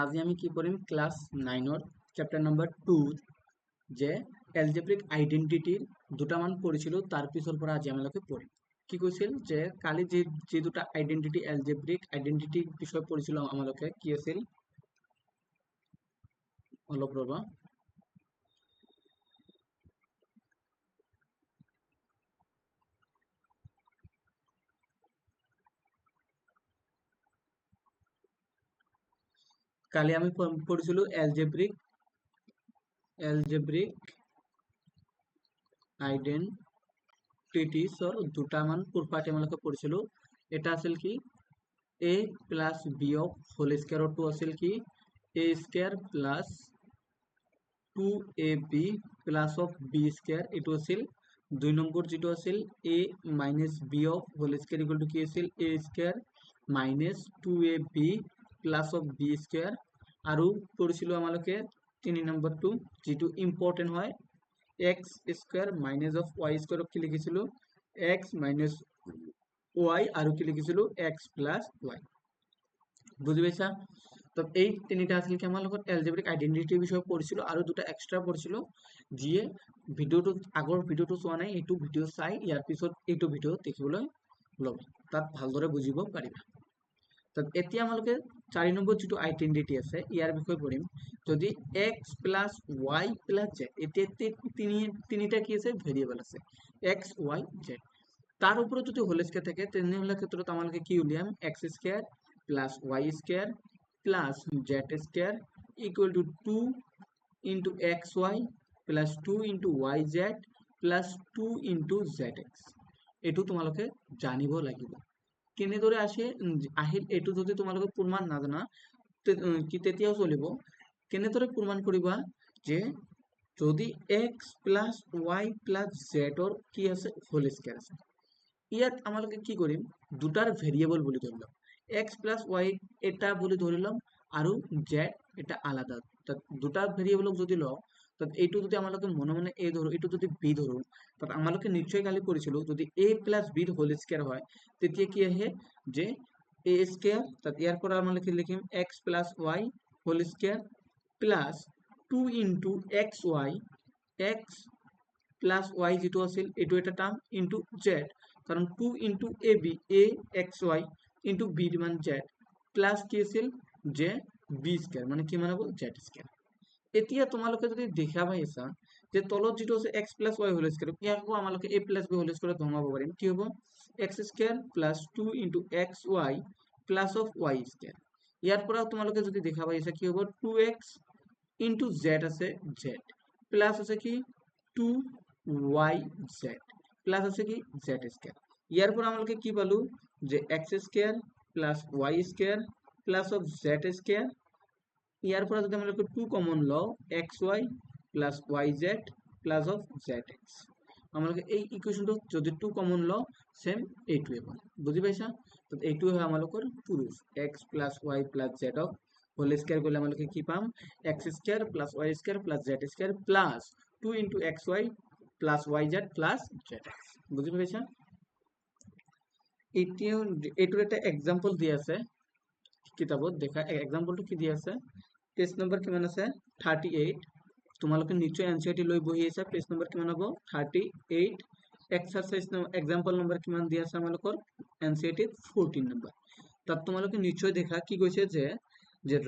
আজি আমি কি কৰিম ক্লাছ 9ৰ চেপ্টাৰ নম্বৰ 2 যে এলজেব্ৰিক আইডেন্টিটিৰ দুটামান পঢ়িছিলোঁ তাৰ পিছৰ পৰা আজি আমালোকে পঢ়িম কি কৈছিল যে কালি যে দুটা আইডেন্টিটি এলজেব্ৰিক আইডেন্টিটিৰ বিষয়ে পঢ়িছিলোঁ আমালোকে কি আছিল অলপ ৰবা কালি আমি পঢ়িছিলোঁ এলজেব্ৰিক আইডেন্টিটিছৰ দুটামান প্ৰপাৰ্টি আমালোকে পঢ়িছিলোঁ এটা আছিল কি a plus b of whole স্কয়ারটো আছিল কি a square plus 2ab plus of b square এটো আছিল 2 নম্বৰ যেটো আছিল a minus b of whole square equal to কি আছিল a square minus 2ab plus of b square আৰু পঢ়িছিলোঁ আমালোকে 3 নম্বৰটো যেটো ইম্পৰ্টেন্ট হয় x square minus of y square কি লিখিছিলোঁ x মাইনাস y আৰু কি লিখিছিলোঁ x প্লাস y বুঝি পাইছা তো এই তিনিটা আছিল কি আমাৰ লগত এলজেব্ৰিক আইডেন্টিটিৰ বিষয়ে পঢ়িছিলোঁ আৰু দুটা এক্সট্ৰা পঢ়িছিলোঁ যিয়ে ভিডিওটো আগৰ ভিডিওটো চোৱা নাই এইটো ভিডিও চাই ইয়াৰ পিছত এইটো ভিডিও দেখিবলৈ ল'ব তাত ভালদৰে বুজিব পাৰিবা তো এতিয়া আমালোকে 4 নম্বৰ যেটো আইডেন্টিটি আছে ইয়াৰ বিষয়ে পঢ়িম যদি x plus y plus z এতিয়া তিনিটা কি আছে ভেৰিয়েবল আছে x y z তাৰ উপৰে যদি হোল স্কয়াৰ থাকে তেনেহলে ক্ষেত্ৰত আমালোকে কি উলিয়াম x square plus y square plus z square equal two 2 into xy plus 2 into yz plus 2 into zx এটো তোমালোকে জানিব লাগিব কেনেদৰে আহিল এটো যদি তোমালোকে প্ৰমাণ নাজানা কি তেতিয়াও চলিব কেনেদৰে প্ৰমাণ কৰিবা যে যদি x plus y plus z ৰ কি আছে হোল স্কয়াৰ আছে ইয়াত আমালোকে কি কৰিম দুটাৰ ভেৰিয়েবল বুলি ধৰি লম x প্লাস y এটা বুলি ধৰি লম আৰু z এটা আলাদা তাত দুটা ভেৰিয়েবলক যদি লও তাত এইটো যদি আমালোকে মনে মনে a ধৰো এইটো যদি b ধৰো তাত আমালোকে নিশ্চয় কালি কৰিছিলো যদি a প্লাস b ৰ হোল স্কয়াৰ হয় তেতিয়া কি আহে যে a স্কয়াৰ তাত ইয়াৰ পৰা আমালোকে লিখিম x plus y whole square plus 2 into xy x plus y যেটো আছিল এটো এটা টার্ম ইনটু z কারণ 2 into ab a xy into b মান z প্লাস কি আছিল যে b স্কয়ার মানে কি মানাবো z স্কয়ার এতিয়া তোমালোকে যদি দেখা পাইছা যে তলত যেটো আছে x plus y whole square ইয়াকো আমালোকে a plus b whole square ধমাব পাৰিম কি হ'ব x square plus 2 into xy plus of y square ইয়াৰ পৰা তোমালোকে যদি দেখা পাইছা কি হ'ব 2x into z আছে z প্লাস আছে কি 2yz প্লাস আছে কি z স্কয়ার ইয়াৰ পৰা আমালোকে কি পালো যে x square plus y square plus of z square ইয়াৰ পৰা যদি আমালোকে 2 কমন লও xy plus yz plus of zx আমালোকে এই ইকুয়েশনটো যদি 2 কমন লও সেম এইটোৱে পাম বুজি পাইছা তো এইটোৱে হয় আমালোকৰ proof x plus y plus z of whole square করলে আমালোকে কি পাম x square plus y square plus z square plus 2 into xy plus yz plus zx বুঝি পাইছা এইটোৰ এটা এক্সাম্পল দি আছে কিতাবত দেখা এক্সাম্পলটো কি দি আছে পেজ নম্বৰ কিমান আছে 38 তোমালোকে নিশ্চয় এনসিআৰটি লৈ বহি আছে পেজ নম্বৰ কিমান হ'ব 38 এক্সাৰসাইজ এক্সাম্পল নম্বৰ কিমান দি আছে আমালোকৰ এনসিআৰটি 14 নম্বৰ তাত তোমালোকে নিশ্চয় দেখা কি কৈছে যে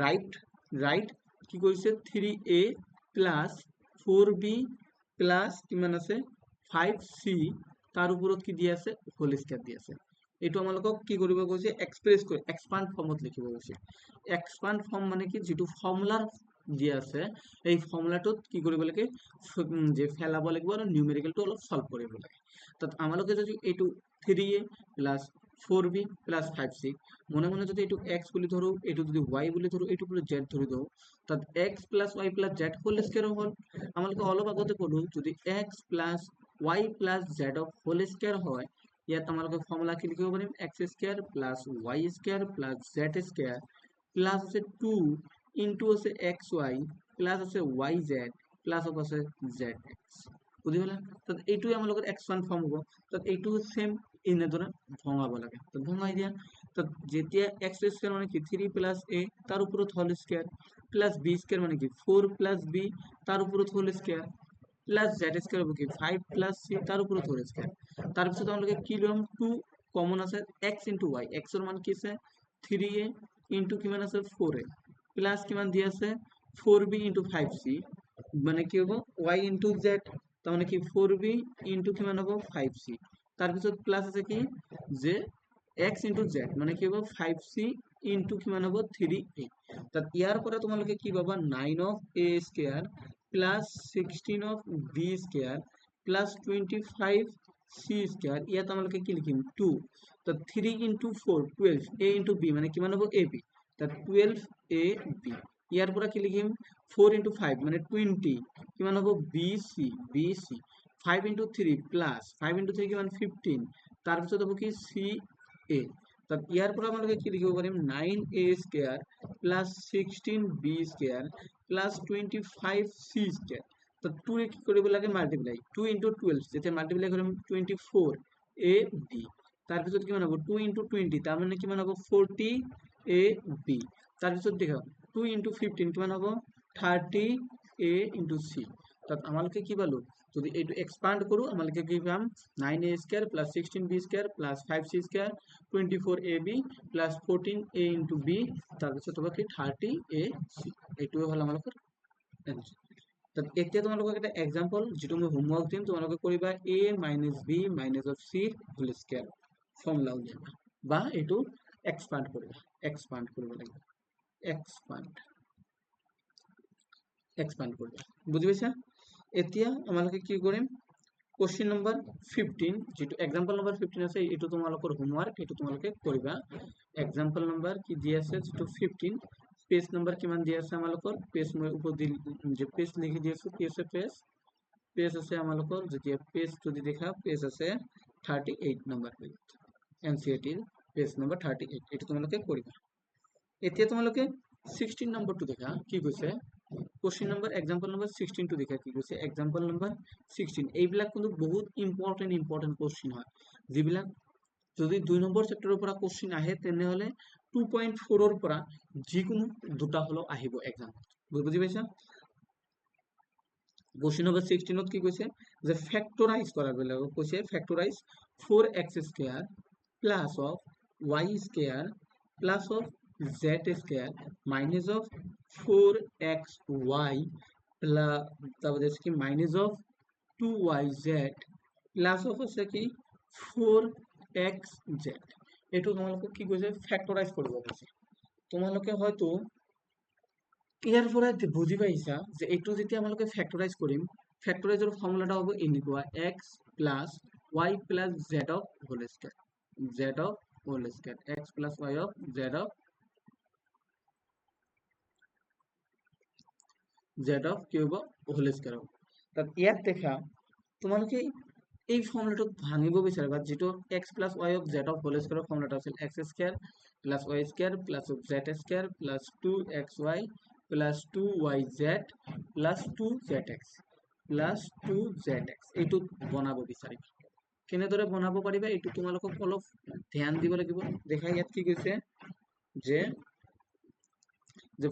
ৰাইট কি কৈছে 3a প্লাস 4b প্লাস কিমান আছে 5c তাৰ ওপৰত কি দি আছে হোল স্কয়াৰ দি আছে এটো আমালোকক কি কৰিব কৈছে এক্সপ্ৰেস কৰি এক্সপান্ড ফৰ্মত লিখিব কৈছে এক্সপান্ড ফৰ্ম মানে কি যেটো ফৰ্মুলাৰ দি আছে এই ফৰ্মুলাটোত কি কৰিব লাগে যে ফেলাব লাগিব আৰু নিউমেৰিকেলটো অলপ সলভ কৰিব লাগে তাত আমালোকে যদি এটো 3a plus 4b plus 5c মনে মনে যদি এটো x বুলি ধৰো এটো যদি y বুলি ধৰো এটো পুৰো z ধৰি দাও তাত x plus y plus z whole square হল আমালোকে অলপ আগতে পঢ়ো যদি x plus y plus z of whole square হয় ইয়াত আমালোকে ফর্মুলা কি লিখিব পাৰিম x square plus y square plus z square plus আছে 2 ইনটু আছে xy প্লাস আছে yz প্লাস আছে zx বুঝি পালা তো এইটোই আমালোকৰ এক্সপান্ড ফৰ্ম হ'ব তো এইটো সেম এনেদৰে ভঙাব লাগে তো ভঙাই দিয়া তো যেতিয়া x স্কয়াৰ মানে কি 3 প্লাস a তাৰ উপৰত whole square plus b square মানে কি 4 প্লাস b তাৰ উপৰত whole square plus z square হবে কি 5 প্লাস c তাৰ উপৰত হোল স্কয়াৰ তাৰপিছত আমালোকে কি লম 2 কমন আছে x y x এর মান কি আছে 3a ইনটু কিমান আছে 4a প্লাস কিমান দি আছে 4b ইনটু 5c মানে কি হ'ব y ইনটু z তার মানে কি 4b ইনটু কিমান হ'ব 5c তাৰপিছত প্লাস আছে কি যে x ইনটু z মানে কি হ'ব 5c ইনটু কিমান হ'ব 3a তাত ইয়াৰ পৰা তোমালোকে কি পাবা 9 of a square plus 16 of b square plus 25 c square ইয়াত তোমালোকে কি লিখিম 2 তো 3 ইনটু 4 12 a ইনটু b মানে কিমান হ'ব ab তাত 12 a b ইয়াৰ পৰা কি লিখিম 4 ইনটু 5 মানে 20 কিমান হ'ব bc bc 5 into 3 plus 5 into 3 কিমান 15 তাৰপিছত হ'ব কি ca তাত ইয়াৰ পৰা আমালোকে কি লিখিব পাৰিম 9a square plus 16b square plus 25c square তো 2 এ কি কৰিব লাগে মাল্টিপ্লাই 2 ইনটু 12 যেতিয়া মাল্টিপ্লাই কৰিম 24ab তাৰপিছত কিমান হ'ব 2 ইনটু 20 তাৰ মানে কিমান হ'ব 40ab তাৰপিছত দেখা 2 ইনটু 15 কিমান হ'ব 30a ইনটু c তাত আমালোকে কি পালো যদি এইটো এক্সপান্ড কৰো আমালোকে কি পাম 9a square plus 16b square plus 5c square 24ab plus 14a into b তাৰপিছত হ'ব কি 30ac এইটোৱে হ'ল আমালোকৰ এনসাৰ তাত এতিয়া তোমালোকক এটা এক্সাম্পল যেটো মই হোমৱৰ্ক দিম তোমালোকে কৰিবা a - b - c whole square formula উলিয়াবা বা এইটো এক্সপান্ড কৰিব লাগিব এক্সপান্ড কৰিবা বুজি পাইছা এতিয়া আমালোকে কি কৰিম কোশ্চেন নম্বৰ 15 যেটো এক্সাম্পল নম্বৰ 15 আছে এটো তোমালোকৰ হোমৱৰ্ক এটো তোমালোকে কৰিবা এক্সাম্পল নম্বৰ কি দি আছে যেটো 15 পেজ নম্বৰ কিমান দি আছে আমালোকৰ পেজ মই উপৰ দি যে পেজ লিখি দি আছো কি আছে পেজ আছে আমালোকৰ যেতিয়া পেজ যদি দেখা পেজ আছে 38 নম্বৰ পেজ এনসিইআৰটি পেজ নম্বৰ 38 এটো তোমালোকে কৰিবা এতিয়া তোমালোকে 16 নম্বৰটো দেখা কি কৈছে কোশ্চেন নম্বৰ এক্সাম্পল নম্বৰ 16 টো দেখা কি কৈছে এক্সাম্পল নম্বৰ 16 এইবিলাক কিন্তু বহুত ইম্পৰ্টেন্ট কোশ্চেন হয় যিবিলাক যদি 2 নম্বৰ চেপ্টাৰৰ পৰা কোশ্চেন আহে তেনে হলে 2.4 ৰ পৰা যিকোনো দুটা হলো আহিব এক্সাম বুজি পাইছা কোশ্চেন নম্বৰ 16 ত কি কৈছে যে ফ্যাক্টৰাইজ কৰা বেলাগ কৈছে ফ্যাক্টৰাইজ 4x square plus of y square plus of z square minus of 4xy plus তারপরে আছে কি minus of 2yz plus of আছে কি 4xz এটো তোমালোকে কি কৈছে ফ্যাক্টরাইজ কৰিব কৈছে তোমালোকে হয়তো ইয়াৰ পৰা বুজি পাইছা যে এইটো যেতিয়া আমালোকে ফ্যাক্টৰাইজ কৰিম ফ্যাক্টৰাইজৰ ফৰ্মুলাটা হ'ব এনেকুৱা x y z of whole square z of whole square x plus y of z of cube whole square তাত ইয়াত দেখা তোমালোকে এই ফর্মুলাটো ভাঙিব বিচাৰিবা যেটো x plus y of z of whole square ফর্মুলাটা আছিল x square plus y square plus z square plus 2xy plus 2yz plus 2zx plus 2zx এইটো বনাব বিচাৰিবা কেনেদৰে বনাব পাৰিবা এইটো তোমালোকক অলপ ধ্যান দিব লাগিব দেখা ইয়াত কি কৈছে যে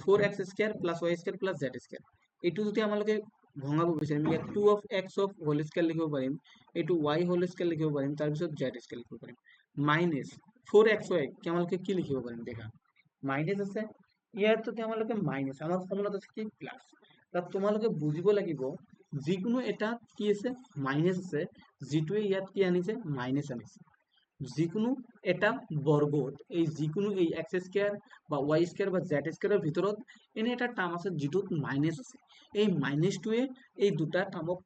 4x square plus y square plus z square এইটো যদি আমালোকে ভঙাব বিচাৰিম ইয়াত 2 of x of whole square লিখিব পাৰিম এইটো y whole square লিখিব পাৰিম তাৰ পিছত z স্কয়াৰ লিখিব পাৰিম মাইনাস 4xy কি আমালোকে কি লিখিব পাৰিম দেখা মাইনাস আছে ইয়াত যদি আমালোকে মাইনাস আমাৰ ফৰ্মুলাত আছে কি প্লাস তাত তোমালোকে বুজিব লাগিব যিকোনো এটা কি আছে মাইনাস আছে যেটোৱে ইয়াত কি আনিছে মাইনাস আনিছে যিকোনো এটা বৰ্গত এই যিকোনো এই x স্কয়াৰ বা y স্কয়াৰ বা z স্কয়াৰেৰ ভিতৰত এনে এটা টাৰ্ম আছে যেটোত মাইনাস আছে এই মাইনাসটোৱে এই দুটা টার্মক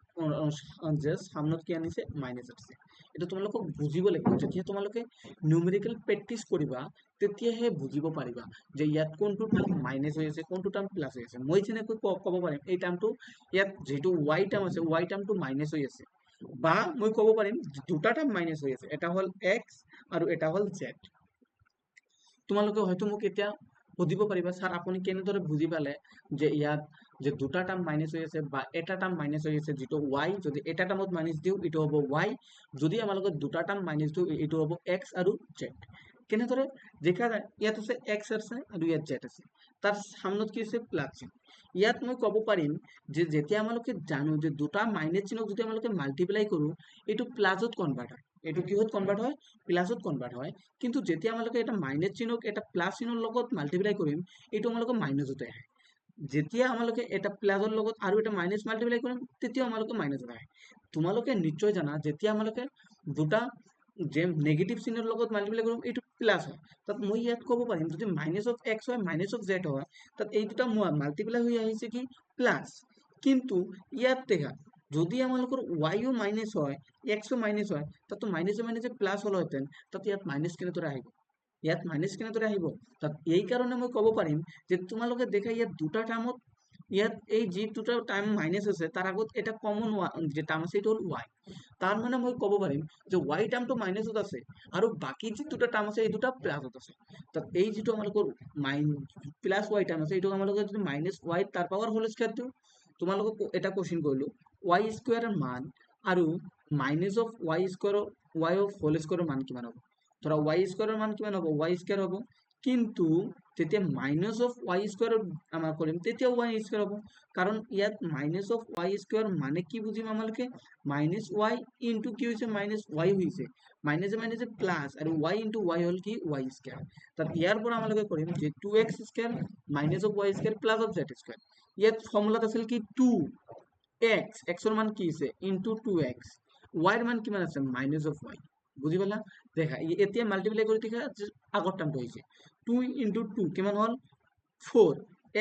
যে সামনত কি আনিছে মাইনাস আছে এটা তোমালোকক বুজিব লাগিব যেতিয়া তোমালোকে নিউমেৰিকেল প্ৰেক্টিস কৰিবা তেতিয়াহে বুজিব পাৰিবা যে ইয়াত কোনটো টাৰ্ম মাইনাস হৈ আছে কোনটো টাৰ্ম প্লাস হৈ আছে মই যেনেকৈ ক'ব পাৰিম এই টাৰ্মটো ইয়াত যেটো y টাৰ্ম আছে y টাৰ্মটো মাইনাস হৈ আছে বা মই ক'ব পাৰিম দুটা টাৰ্ম মাইনাস হৈ আছে এটা হল x আৰু এটা হল z তোমালোকে হয়তো মোক এতিয়া সুধিব পাৰিবা স্যাৰ আপুনি কেনেদৰে বুজি পালে যে ইয়াত যে দুটা টাৰ্ম মাইনাস হৈ আছে বা এটা টাৰ্ম মাইনাস হৈ আছে, যেটো y যদি এটা টাৰ্মত মাইনাস দিও এটো হ'ব y, যদি আমালোকে দুটা টাৰ্ম মাইনাস দিও এটো হ'ব x আৰু z। কেনেদৰে দেখা যায় ইয়াত আছে x আছে আৰু ইয়াত z আছে, তাৰ সামনত কি আছে প্লাস চিহ্ন। ইয়াত মই ক'ব পাৰিম যে যেতিয়া আমালোকে জানো যে দুটা মাইনাস চিহ্নক যদি আমালোকে মাল্টিপ্লাই কৰো এটো প্লাসত কনভাৰ্ট হয়, এটো কিহত কনভাৰ্ট হয়, প্লাসত কনভাৰ্ট হয়। কিন্তু যেতিয়া আমালোকে এটা মাইনাস চিহ্নক এটা প্লাস চিহ্নৰ লগত মাল্টিপ্লাই কৰিম এটো আমালোকে মাইনাসতে আহে, যেতিয়া আমালোকে এটা প্লাসৰ লগত আৰু এটা মাইনাস মাল্টিপ্লাই কৰিম তেতিয়া আমালোকে মাইনাসত আহে। তোমালোকে নিশ্চয় জানা যেতিয়া আমালোকে দুটা যে নেগেটিভ চিহ্নৰ লগত মাল্টিপ্লাই কৰিম এটো প্লাস হয়, তাত মই ইয়াত ক'ব পাৰিম যদি মাইনাস অফ x হয় মাইনাস অফ z হয়, তাত এই দুটা মাল্টিপ্লাই হৈ আহিছে কি প্লাস। কিন্তু ইয়াত দেখা যদি আমালোকৰ y ও মাইনাস হয় x ও মাইনাস হয়, তাত মাইনাসে মাইনাসে প্লাস হলহেঁতেন, তাত ইয়াত মাইনাস কেনেদৰে আহিব, ইয়াত মাইনাস কেনেদৰে আহিব। তাত এই কাৰণে মই ক'ব পাৰিম যে তোমালোকে দেখা ইয়াত দুটা টাৰ্মত ইয়াত এই যি দুটা টাৰ্ম মাইনাস আছে তাৰ আগত এটা কমন যে টাৰ্ম আছে এটা হল y, তাৰ মানে মই ক'ব পাৰিম যে y টাৰ্মটো মাইনাসত আছে আৰু বাকি যি দুটা টাৰ্ম আছে এই দুটা প্লাসত আছে। তাত এই যিটো আমালোকৰ প্লাস y টাৰ্ম আছে এইটো আমালোকে যদি মাইনাস y তাৰ পাৱাৰ হোল স্কয়াৰ দিও, তোমালোকক এটা কোশ্চেন কৰিলো y স্কয়াৰৰ মান আৰু মাইনাস অফ y স্কয়াৰৰ y অফ হোল স্কয়াৰৰ মান কিমান হ'ব। ধৰা y স্কয়াৰৰ মান কিমান হ'ব, y স্কয়াৰ হ'ব, কিন্তু যেতিয়া মাইনাস অফ y স্কয়াৰ আমাৰ কৰিম তেতিয়া y স্কয়াৰ হ'ব, কাৰণ ইয়াত মাইনাস অফ y স্কয়াৰ মানে কি বুজিম আমালোকে মাইনাস y ইনটু কি হৈছে মাইনাস y হৈছে, মাইনাসে মাইনাসে প্লাস আৰু y ইনটু y হল কি y স্কয়াৰ। তাত ইয়াৰ পৰা আমালোকে কৰিম যে 2x square minus of y square plus of z square. ইয়াত ফৰ্মুলাত আছিল কি 2x, x ৰ মান কি হৈছে ইনটু 2x, y ৰ মান কিমান আছে মাইনাস অফ y। বুজি পালা, দেখা এতিয়া মাল্টিপ্লাই কৰি দেখা আগৰ টাৰ্মটো হৈছে 2 ইনটু 2 কিমান হল 4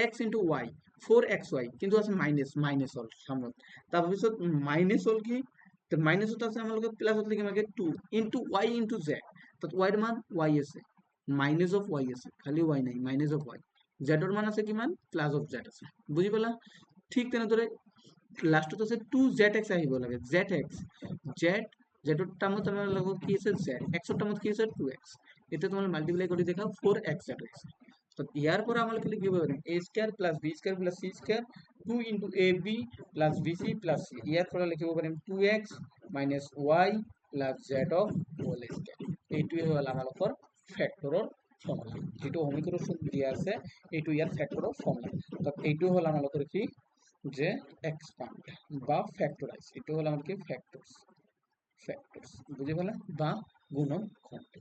x ইনটু y 4xy, কিন্তু আছে মাইনাস, মাইনাস হল সামনত, তাৰপিছত মাইনাস হল কি মাইনাসত আছে আমালোকে প্লাসত লিখিম আগে 2 ইনটু y ইনটু z, তাত y ৰ মান y আছে, মাইনাস অফ y আছে, খালি y নাই মাইনাস অফ y, z ৰ মান আছে কিমান প্লাস অফ z আছে। বুজি পালা, ঠিক তেনেদৰে লাস্টত আছে 2zx আহিব লাগে, zx z z ৰ টাৰ্মত আমাৰ লগত কি আছে z, x ৰ টাৰ্মত কি আছে 2x, এতিয়া তোমালোকে মাল্টিপ্লাই কৰি দেখা 4xz হৈছে। তো ইয়াৰ পৰা আমালোকে লিখিব পাৰিম a square plus b square plus c square 2 into ab plus bc plus c, ইয়াৰ পৰা লিখিব পাৰিম 2x minus y plus z of whole square. এইটোৱে হ'ল আমালোকৰ ফেক্টৰৰ ফৰ্মুলা, যেটো সমীকৰণ দিয়া আছে এইটো ইয়াৰ ফেক্টৰৰ ফৰ্মুলা। তো এইটো হ'ল আমালোকৰ কি যে এক্সপান্ড বা ফ্যাক্টরাইজ, এটা হলো আমাদের কি ফ্যাক্টরস, ফ্যাক্টরস বুঝি পালা বা গুণন খণ্ড।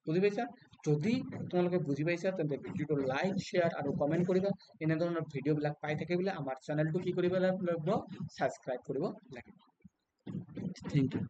বুঝি পাইছা, যদি তোমালোকে বুজি পাইছা তেন্তে ভিডিওটো লাইক শেয়ার আৰু কমেন্ট কৰিবা। এনে ধৰণৰ ভিডিওবিলাক পাই থাকিবলৈ আমাৰ চেনেলটো কি কৰিব লাগিব, সাবস্ক্ৰাইব কৰিব লাগিব। Thank U.